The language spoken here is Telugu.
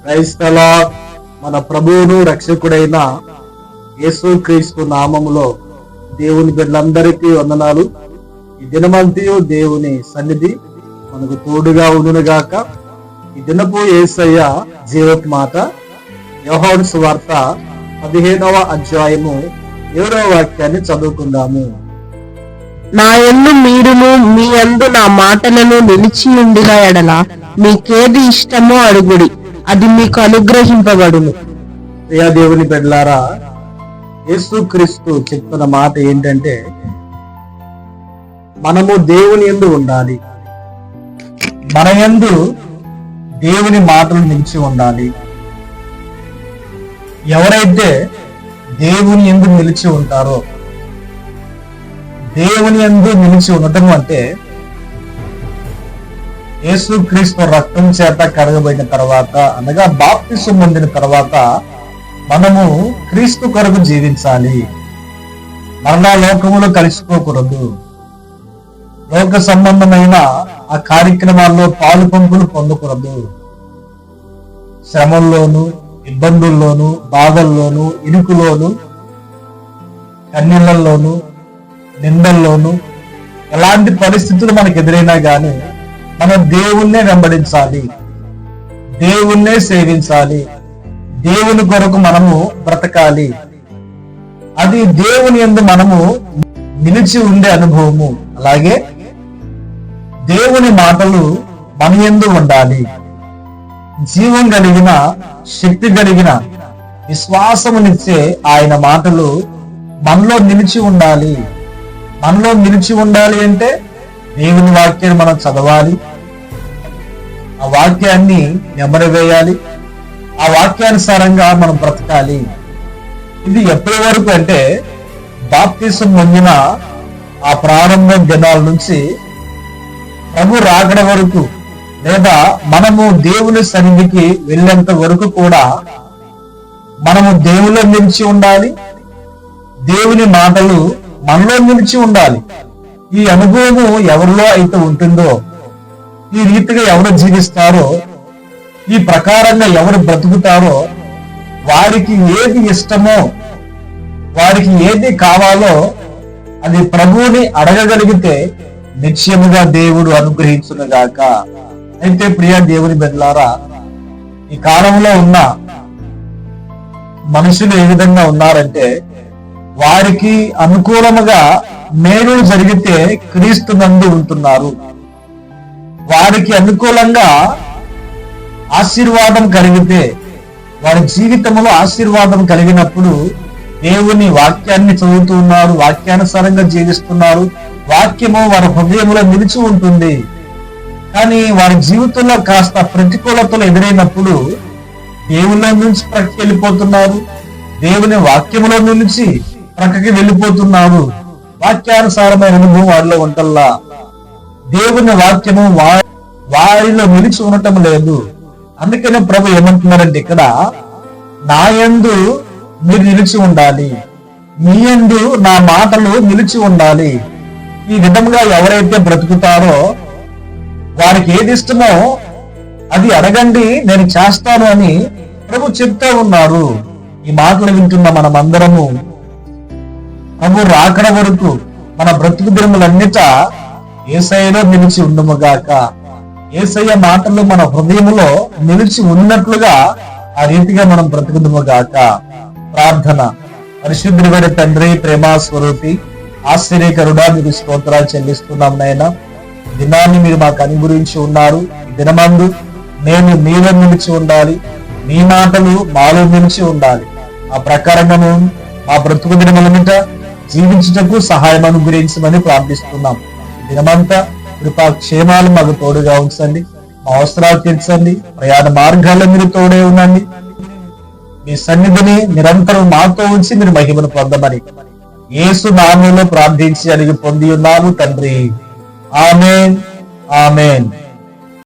క్రైస్తవ మన ప్రభువును రక్షకుడైన యేసుక్రీస్తు నామములో దేవుని బిడ్డలందరికీ వందనాలు. ఈ దినమంతయు దేవుని సన్నిధి మనకు తోడుగా ఉండునుగాక. ఈ దినపు యేసయ్య జీవపు మాట యోహాను సువార్త 15వ అధ్యాయము 7వ వాక్యాన్ని చదువుకుందాము. నా యందు మీరును మీ యందు నా మాటలను నిలిచి ఉండిన ఎడల మీకేది ఇష్టమో అడుగుడి, అది మీకు అనుగ్రహింపబడును. ప్రియ దేవుని బిడ్డలారా, యేసుక్రీస్తు చెప్తున్న మాట ఏంటంటే మనము దేవుని యందు ఉండాలి, మన యందు దేవుని మాటలు నిలిచి ఉండాలి. ఎవరైతే దేవుని యందు నిలిచి ఉంటారో, దేవుని యందు నిలిచి ఉండటం అంటే యేసుక్రీస్తు రక్తం చేత కడగబడిన తర్వాత, అనగా బాప్తిసం పొందిన తర్వాత మనము క్రీస్తు కొరకు జీవించాలి. మరలా లోకములో కలిసిపోకూడదు. లోక సంబంధమైన ఆ కార్యక్రమాల్లో పాలు పంపులు పొందకూడదు. శ్రమల్లోను, ఇబ్బందుల్లోను, బాధల్లోను, ఇరుకులోను, కన్నీళ్లలోను, నిందల్లోను, ఎలాంటి పరిస్థితులు మనకు ఎదురైనా గాని మనం దేవుణ్ణే వెంబడించాలి, దేవుణ్ణే సేవించాలి, దేవుని కొరకు మనము బ్రతకాలి. అది దేవుని యందు మనము నిలిచి ఉండే అనుభవము. అలాగే దేవుని మాటలు మన యందు ఉండాలి. జీవం కలిగిన, శక్తి కలిగిన, విశ్వాసమునిచ్చే ఆయన మాటలు మనలో నిలిచి ఉండాలి. మనలో నిలిచి ఉండాలి అంటే దేవుని వాక్యాన్ని మనం చదవాలి, ఆ వాక్యాన్ని నెమరు వేయాలి, ఆ వాక్యానుసారంగా మనం బ్రతకాలి. ఇది ఎప్పటి వరకు అంటే బాప్తిసం పొందిన ఆ ప్రారంభ దినాల నుంచి ప్రభు రాకడ వరకు, లేదా మనము దేవుని సన్నిధికి వెళ్ళేంత వరకు కూడా మనము దేవులో నిలిచి ఉండాలి, దేవుని మాటలు మనలో నిలిచి ఉండాలి. ఈ అనుభవము ఎవరిలో అయితే ఉంటుందో, ఈ రీతిగా ఎవరు జీవిస్తారో, ఈ ప్రకారంగా ఎవరు బ్రతుకుతారో, వారికి ఏది ఇష్టమో, వారికి ఏది కావాలో అది ప్రభువుని అడగగలిగితే నిశ్చయముగా దేవుడు అనుగ్రహించునుగాక. అయితే ప్రియ దేవుని బిడ్డలారా, ఈ కాలంలో ఉన్న మనుషులు ఏ విధంగా ఉన్నారంటే, వారికి అనుకూలముగా మేలులు జరిగితే క్రీస్తు నందు ఉంటున్నారు. వారికి అనుకూలంగా ఆశీర్వాదం కలిగితే, వారి జీవితంలో ఆశీర్వాదం కలిగినప్పుడు దేవుని వాక్యాన్ని చదువుతూ ఉన్నారు, వాక్యానుసారంగా జీవిస్తున్నారు, వాక్యము వారి హృదయంలో నిలిచి ఉంటుంది. కానీ వారి జీవితంలో కాస్త ప్రతికూలతలు ఎదురైనప్పుడు దేవుళ్ళ నుంచి ప్రక్కకి వెళ్ళిపోతున్నారు, దేవుని వాక్యములో నిలిచి ప్రక్కకి వెళ్ళిపోతున్నారు. వాక్యానుసారమైన అనుభవం వారిలో ఉంటల్లా, దేవుని వాక్యము వారిలో నిలిచి ఉండటం లేదు. అందుకనే ప్రభు ఏమంటున్నారంటే, ఇక్కడ నా యందు మీరు నిలిచి ఉండాలి, మీ యందు నా మాటలు నిలిచి ఉండాలి. ఈ విధంగా ఎవరైతే బ్రతుకుతారో వారికి ఏది ఇష్టమో అది అడగండి, నేను చేస్తాను అని ప్రభు చెప్తా ఉన్నారు. ఈ మాటలు వింటున్న మనమందరము ప్రభు రాకడ వరకు మన బ్రతుకు దినములన్నిట యేసయ్యలో నిలిచి ఉండుముగాక. యేసయ్య మాటలు మన హృదయములో నిలిచి ఉన్నట్లుగా ఆ రీతిగా మనం బ్రతుకుదుముగాక. ప్రార్థన. పరిశుద్ధుడైన తండ్రి, ప్రేమ స్వరూపి, ఆశ్చర్యకరుడా, మీకు స్తోత్రాలు చెల్లిస్తున్నాం నాయనా. దినాన్ని మీరు మాకు అనుగురించి ఉన్నారు. ఈ దినమందు నేను మీలో నిలిచి ఉండాలి, మీ మాటలు మాలో నిలిచి ఉండాలి. ఆ ప్రకారంగా మా బ్రతుకు దినములన్నిట జీవించుటకు సహాయం అనుగ్రహించమని ప్రార్థిస్తున్నాం. దినమంతా కృపా క్షేమాలు మాకు తోడుగా ఉంచండి, మా అవసరాలు తీర్చండి, ప్రయాణ మార్గాల్లో మీరు తోడే ఉండండి. మీ సన్నిధిని నిరంతరం మాతో ఉంచి మీరు మహిమను పొందమని యేసు నామములో ప్రార్థించి అడిగి పొంది ఉన్నాము తండ్రి. ఆమేన్, ఆమేన్.